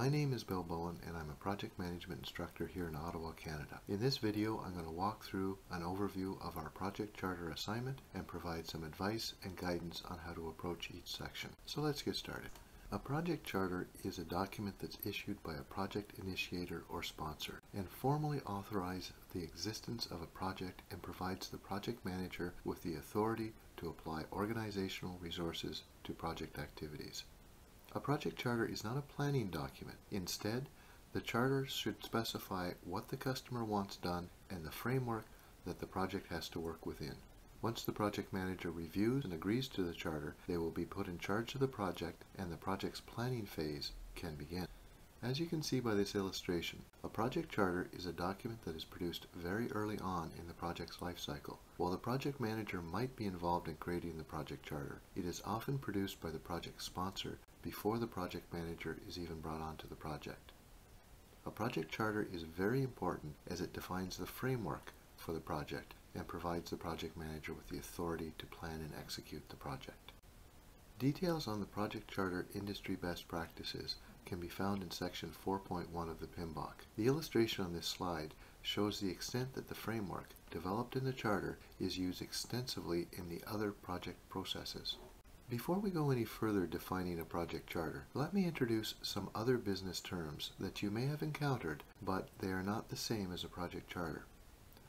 My name is Bill Bowen and I'm a project management instructor here in Ottawa, Canada. In this video, I'm going to walk through an overview of our project charter assignment and provide some advice and guidance on how to approach each section. So let's get started. A project charter is a document that's issued by a project initiator or sponsor and formally authorizes the existence of a project and provides the project manager with the authority to apply organizational resources to project activities. A project charter is not a planning document. Instead, the charter should specify what the customer wants done and the framework that the project has to work within. Once the project manager reviews and agrees to the charter, they will be put in charge of the project and the project's planning phase can begin. As you can see by this illustration, a project charter is a document that is produced very early on in the project's life cycle. While the project manager might be involved in creating the project charter, it is often produced by the project sponsor before the project manager is even brought onto the project. A project charter is very important as it defines the framework for the project and provides the project manager with the authority to plan and execute the project. Details on the project charter industry best practices can be found in section 4.1 of the PMBOK. The illustration on this slide shows the extent that the framework developed in the charter is used extensively in the other project processes. Before we go any further defining a project charter, let me introduce some other business terms that you may have encountered, but they are not the same as a project charter.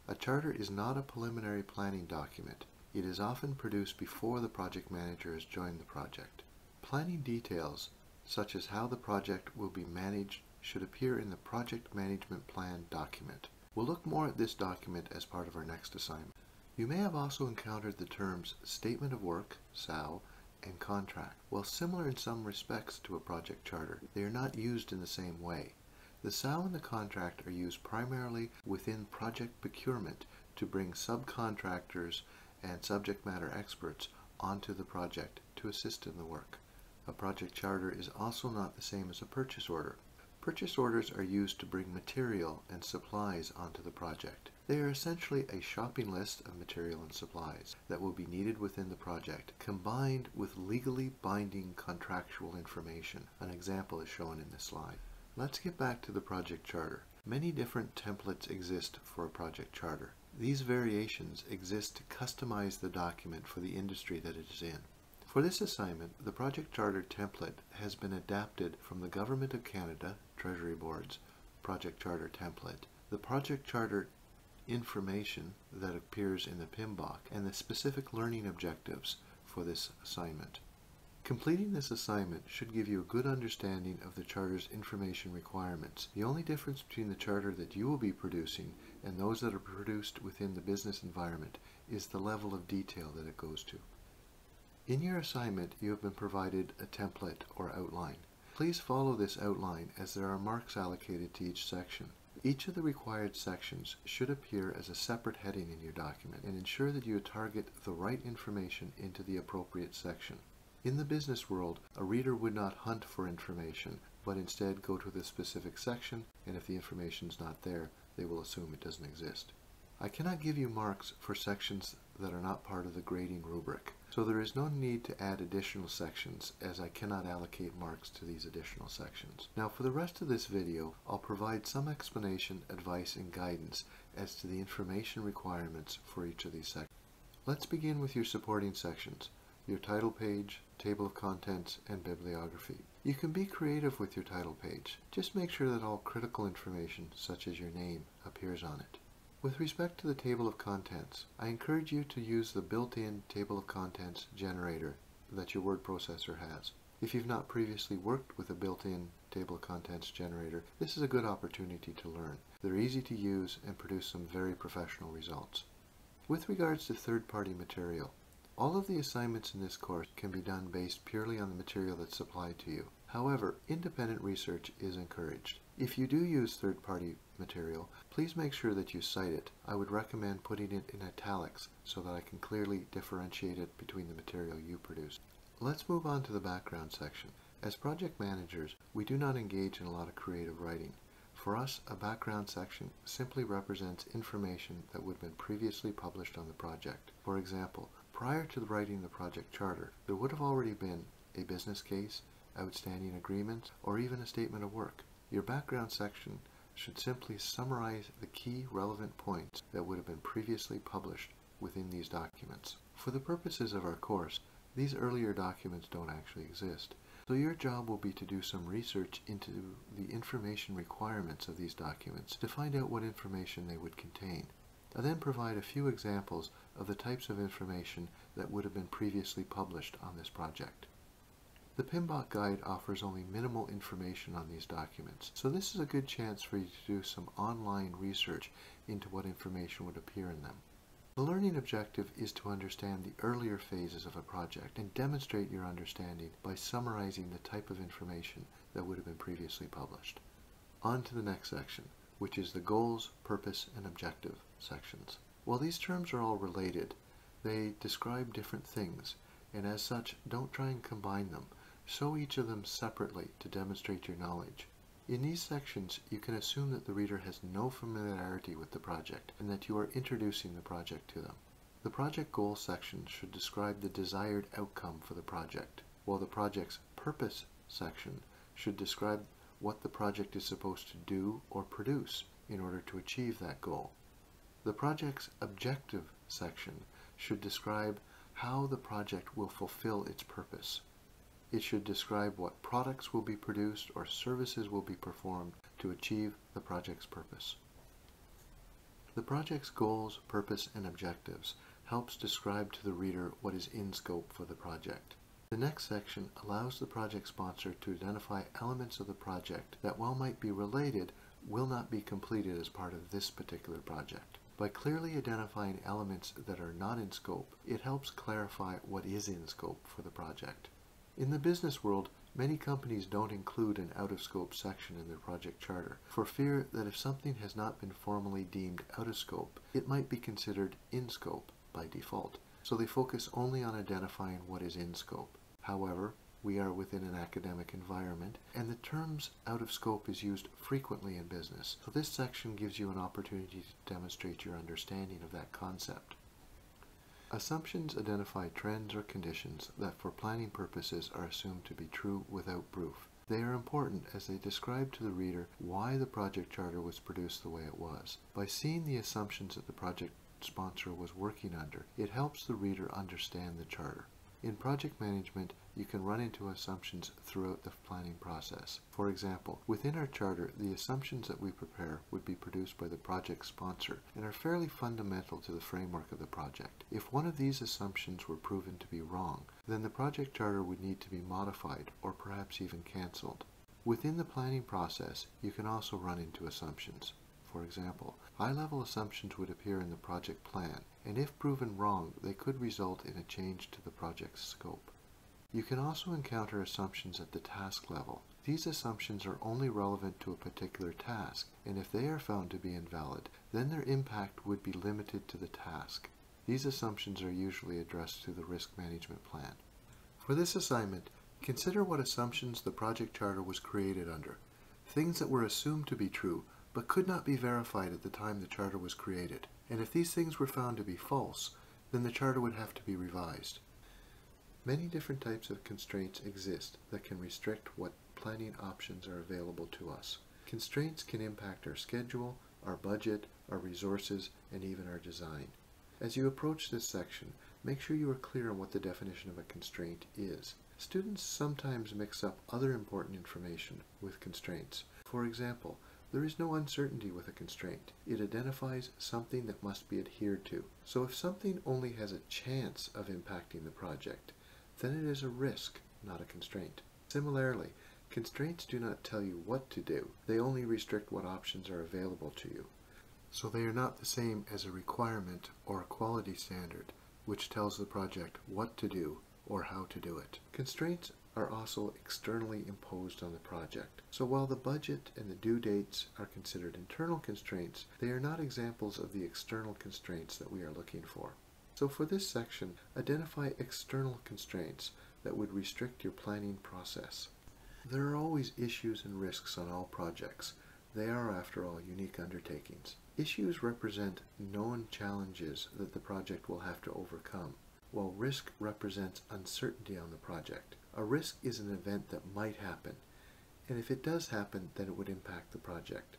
A charter is not a preliminary planning document. It is often produced before the project manager has joined the project. Planning details, such as how the project will be managed, should appear in the Project Management Plan document. We'll look more at this document as part of our next assignment. You may have also encountered the terms Statement of Work, SOW, and Contract. While similar in some respects to a project charter, they are not used in the same way. The SOW and the contract are used primarily within project procurement to bring subcontractors and subject matter experts onto the project to assist in the work. A project charter is also not the same as a purchase order. Purchase orders are used to bring material and supplies onto the project. They are essentially a shopping list of material and supplies that will be needed within the project, combined with legally binding contractual information. An example is shown in this slide. Let's get back to the project charter. Many different templates exist for a project charter. These variations exist to customize the document for the industry that it is in. For this assignment, the project charter template has been adapted from the Government of Canada, Treasury Board's project charter template, the project charter information that appears in the PMBOK, and the specific learning objectives for this assignment. Completing this assignment should give you a good understanding of the charter's information requirements. The only difference between the charter that you will be producing and those that are produced within the business environment is the level of detail that it goes to. In your assignment, you have been provided a template or outline. Please follow this outline as there are marks allocated to each section. Each of the required sections should appear as a separate heading in your document and ensure that you target the right information into the appropriate section. In the business world, a reader would not hunt for information, but instead go to the specific section, and if the information is not there, they will assume it doesn't exist. I cannot give you marks for sections that are not part of the grading rubric, so there is no need to add additional sections as I cannot allocate marks to these additional sections. Now for the rest of this video, I'll provide some explanation, advice, and guidance as to the information requirements for each of these sections. Let's begin with your supporting sections. Your title page, table of contents, and bibliography. You can be creative with your title page. Just make sure that all critical information, such as your name, appears on it. With respect to the table of contents, I encourage you to use the built-in table of contents generator that your word processor has. If you've not previously worked with a built-in table of contents generator, this is a good opportunity to learn. They're easy to use and produce some very professional results. With regards to third-party material, all of the assignments in this course can be done based purely on the material that's supplied to you. However, independent research is encouraged. If you do use third-party material, please make sure that you cite it. I would recommend putting it in italics so that I can clearly differentiate it between the material you produce. Let's move on to the background section. As project managers, we do not engage in a lot of creative writing. For us, a background section simply represents information that would have been previously published on the project. For example, prior to writing the project charter, there would have already been a business case, outstanding agreements, or even a statement of work. Your background section should simply summarize the key relevant points that would have been previously published within these documents. For the purposes of our course, these earlier documents don't actually exist, so your job will be to do some research into the information requirements of these documents to find out what information they would contain, and then provide a few examples of the types of information that would have been previously published on this project. The PMBOK guide offers only minimal information on these documents, so this is a good chance for you to do some online research into what information would appear in them. The learning objective is to understand the earlier phases of a project and demonstrate your understanding by summarizing the type of information that would have been previously published. On to the next section, which is the goals, purpose, and objective sections. While these terms are all related, they describe different things, and as such, don't try and combine them. Show each of them separately to demonstrate your knowledge. In these sections, you can assume that the reader has no familiarity with the project and that you are introducing the project to them. The project goals section should describe the desired outcome for the project, while the project's purpose section should describe what the project is supposed to do or produce in order to achieve that goal. The project's objective section should describe how the project will fulfill its purpose. It should describe what products will be produced or services will be performed to achieve the project's purpose. The project's goals, purpose, and objectives helps describe to the reader what is in scope for the project. The next section allows the project sponsor to identify elements of the project that, while might be related, will not be completed as part of this particular project. By clearly identifying elements that are not in scope, it helps clarify what is in scope for the project. In the business world, many companies don't include an out-of-scope section in their project charter for fear that if something has not been formally deemed out of scope, it might be considered in scope by default. So they focus only on identifying what is in scope. However, we are within an academic environment, and the terms out of scope is used frequently in business. So this section gives you an opportunity to demonstrate your understanding of that concept. Assumptions identify trends or conditions that for planning purposes are assumed to be true without proof. They are important as they describe to the reader why the project charter was produced the way it was. By seeing the assumptions that the project sponsor was working under, it helps the reader understand the charter. In project management, you can run into assumptions throughout the planning process. For example, within our charter, the assumptions that we prepare would be produced by the project sponsor and are fairly fundamental to the framework of the project. If one of these assumptions were proven to be wrong, then the project charter would need to be modified or perhaps even cancelled. Within the planning process, you can also run into assumptions. For example, high-level assumptions would appear in the project plan, and if proven wrong, they could result in a change to the project's scope. You can also encounter assumptions at the task level. These assumptions are only relevant to a particular task, and if they are found to be invalid, then their impact would be limited to the task. These assumptions are usually addressed through the risk management plan. For this assignment, consider what assumptions the project charter was created under. Things that were assumed to be true, but could not be verified at the time the charter was created. And if these things were found to be false, then the charter would have to be revised. Many different types of constraints exist that can restrict what planning options are available to us. Constraints can impact our schedule, our budget, our resources, and even our design. As you approach this section, make sure you are clear on what the definition of a constraint is. Students sometimes mix up other important information with constraints. For example, there is no uncertainty with a constraint. It identifies something that must be adhered to. So if something only has a chance of impacting the project, then it is a risk, not a constraint. Similarly, constraints do not tell you what to do. They only restrict what options are available to you. So they are not the same as a requirement or a quality standard, which tells the project what to do or how to do it. Constraints are also externally imposed on the project. So while the budget and the due dates are considered internal constraints, they are not examples of the external constraints that we are looking for. So for this section, identify external constraints that would restrict your planning process. There are always issues and risks on all projects. They are, after all, unique undertakings. Issues represent known challenges that the project will have to overcome, while risk represents uncertainty on the project. A risk is an event that might happen, and if it does happen, then it would impact the project.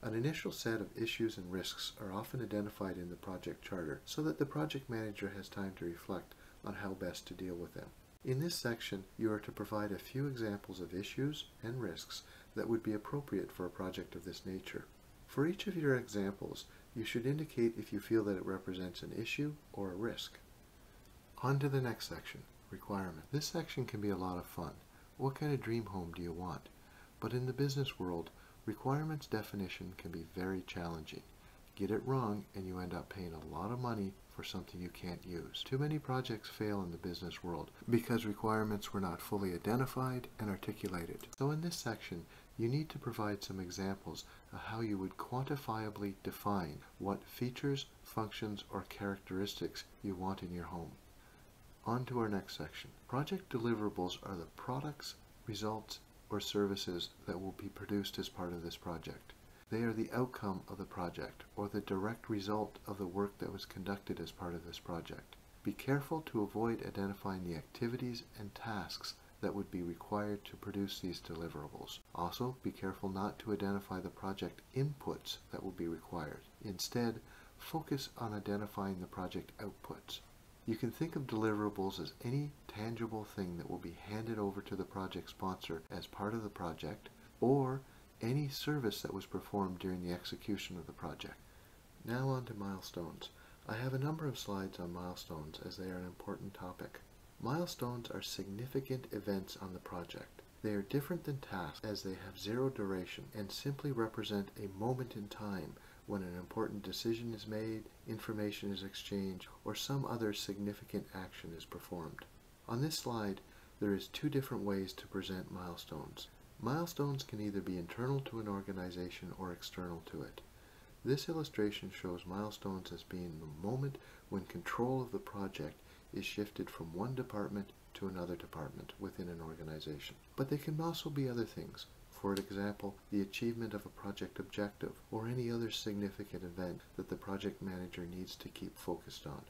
An initial set of issues and risks are often identified in the project charter so that the project manager has time to reflect on how best to deal with them. In this section, you are to provide a few examples of issues and risks that would be appropriate for a project of this nature. For each of your examples, you should indicate if you feel that it represents an issue or a risk. On to the next section, requirement. This section can be a lot of fun. What kind of dream home do you want? But in the business world, requirements definition can be very challenging. Get it wrong and you end up paying a lot of money for something you can't use. Too many projects fail in the business world because requirements were not fully identified and articulated. So in this section, you need to provide some examples of how you would quantifiably define what features, functions, or characteristics you want in your home. On to our next section. Project deliverables are the products, results, or services that will be produced as part of this project. They are the outcome of the project, or the direct result of the work that was conducted as part of this project. Be careful to avoid identifying the activities and tasks that would be required to produce these deliverables. Also, be careful not to identify the project inputs that will be required. Instead, focus on identifying the project outputs. You can think of deliverables as any tangible thing that will be handed over to the project sponsor as part of the project, or any service that was performed during the execution of the project. Now on to milestones. I have a number of slides on milestones as they are an important topic. Milestones are significant events on the project. They are different than tasks as they have zero duration and simply represent a moment in time when an important decision is made, information is exchanged, or some other significant action is performed. On this slide, there is two different ways to present milestones. Milestones can either be internal to an organization or external to it. This illustration shows milestones as being the moment when control of the project is shifted from one department to another department within an organization. But they can also be other things. For example, the achievement of a project objective or any other significant event that the project manager needs to keep focused on.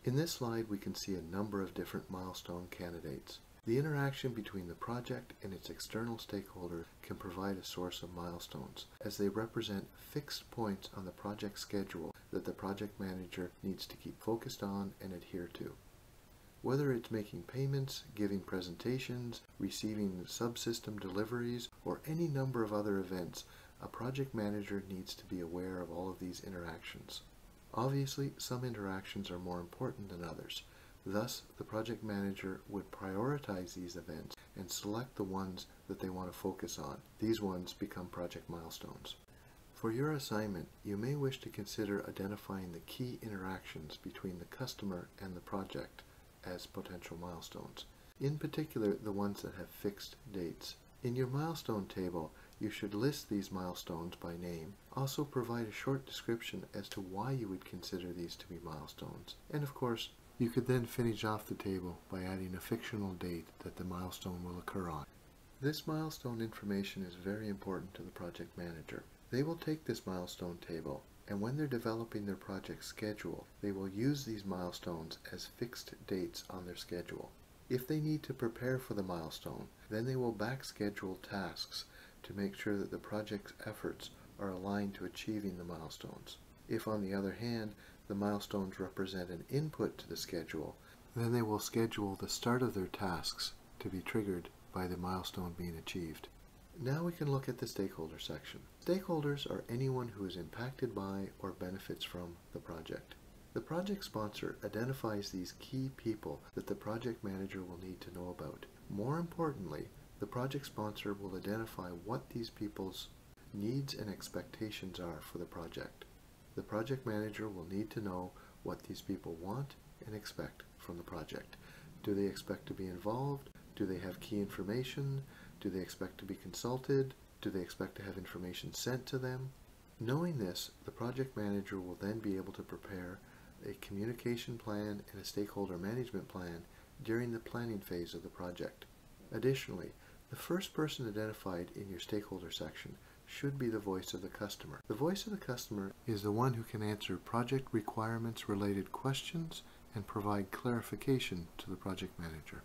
In this slide, we can see a number of different milestone candidates. The interaction between the project and its external stakeholders can provide a source of milestones, as they represent fixed points on the project schedule that the project manager needs to keep focused on and adhere to. Whether it's making payments, giving presentations, receiving subsystem deliveries, or any number of other events, a project manager needs to be aware of all of these interactions. Obviously, some interactions are more important than others. Thus, the project manager would prioritize these events and select the ones that they want to focus on. These ones become project milestones. For your assignment, you may wish to consider identifying the key interactions between the customer and the project as potential milestones. In particular, the ones that have fixed dates. In your milestone table, you should list these milestones by name. Also provide a short description as to why you would consider these to be milestones. And of course, you could then finish off the table by adding a fictional date that the milestone will occur on. This milestone information is very important to the project manager. They will take this milestone table, and when they're developing their project schedule, they will use these milestones as fixed dates on their schedule. If they need to prepare for the milestone, then they will back schedule tasks to make sure that the project's efforts are aligned to achieving the milestones. If, on the other hand, the milestones represent an input to the schedule, then they will schedule the start of their tasks to be triggered by the milestone being achieved. Now we can look at the stakeholder section. Stakeholders are anyone who is impacted by or benefits from the project. The project sponsor identifies these key people that the project manager will need to know about. More importantly, the project sponsor will identify what these people's needs and expectations are for the project. The project manager will need to know what these people want and expect from the project. Do they expect to be involved? Do they have key information? Do they expect to be consulted? Do they expect to have information sent to them? Knowing this, the project manager will then be able to prepare a communication plan and a stakeholder management plan during the planning phase of the project. Additionally, the first person identified in your stakeholder section should be the voice of the customer. The voice of the customer is the one who can answer project requirements related questions and provide clarification to the project manager.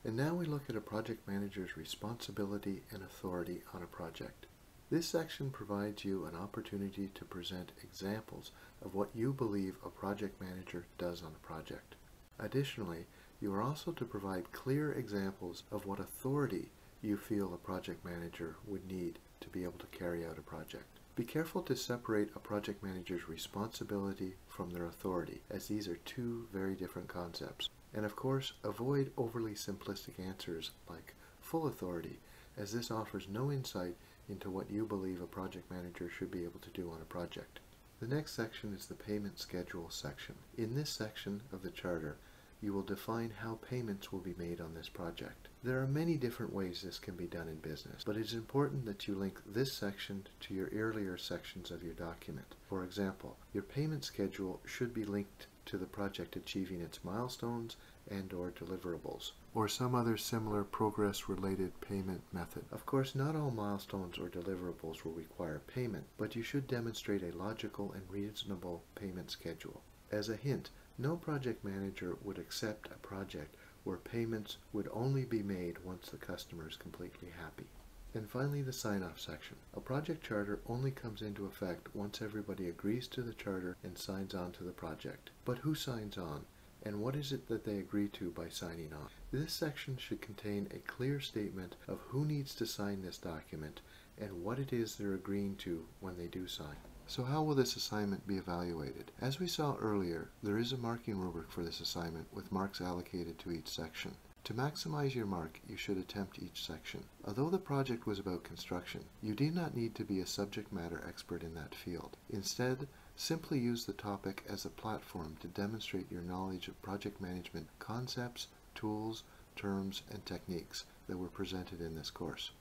And now we look at a project manager's responsibility and authority on a project. This section provides you an opportunity to present examples of what you believe a project manager does on a project. Additionally, you are also to provide clear examples of what authority you feel a project manager would need to be able to carry out a project. Be careful to separate a project manager's responsibility from their authority, as these are two very different concepts. And of course, avoid overly simplistic answers like full authority, as this offers no insight into what you believe a project manager should be able to do on a project. The next section is the payment schedule section. In this section of the charter, you will define how payments will be made on this project. There are many different ways this can be done in business, but it is important that you link this section to your earlier sections of your document. For example, your payment schedule should be linked to the project achieving its milestones and/or deliverables, or some other similar progress-related payment method. Of course, not all milestones or deliverables will require payment, but you should demonstrate a logical and reasonable payment schedule. As a hint, no project manager would accept a project where payments would only be made once the customer is completely happy. And finally, the sign-off section. A project charter only comes into effect once everybody agrees to the charter and signs on to the project. But who signs on? And what is it that they agree to by signing on? This section should contain a clear statement of who needs to sign this document and what it is they're agreeing to when they do sign. So how will this assignment be evaluated? As we saw earlier, there is a marking rubric for this assignment with marks allocated to each section. To maximize your mark, you should attempt each section. Although the project was about construction, you do not need to be a subject matter expert in that field. Instead, simply use the topic as a platform to demonstrate your knowledge of project management concepts, tools, terms, and techniques that were presented in this course.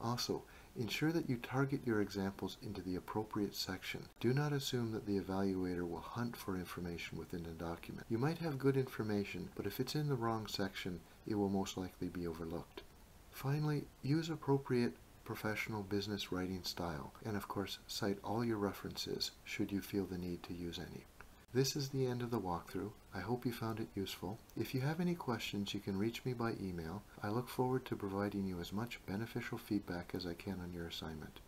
Also, ensure that you target your examples into the appropriate section. Do not assume that the evaluator will hunt for information within the document. You might have good information, but if it's in the wrong section, it will most likely be overlooked. Finally, use appropriate professional business writing style, and of course, cite all your references should you feel the need to use any. This is the end of the walkthrough. I hope you found it useful. If you have any questions, you can reach me by email. I look forward to providing you as much beneficial feedback as I can on your assignment.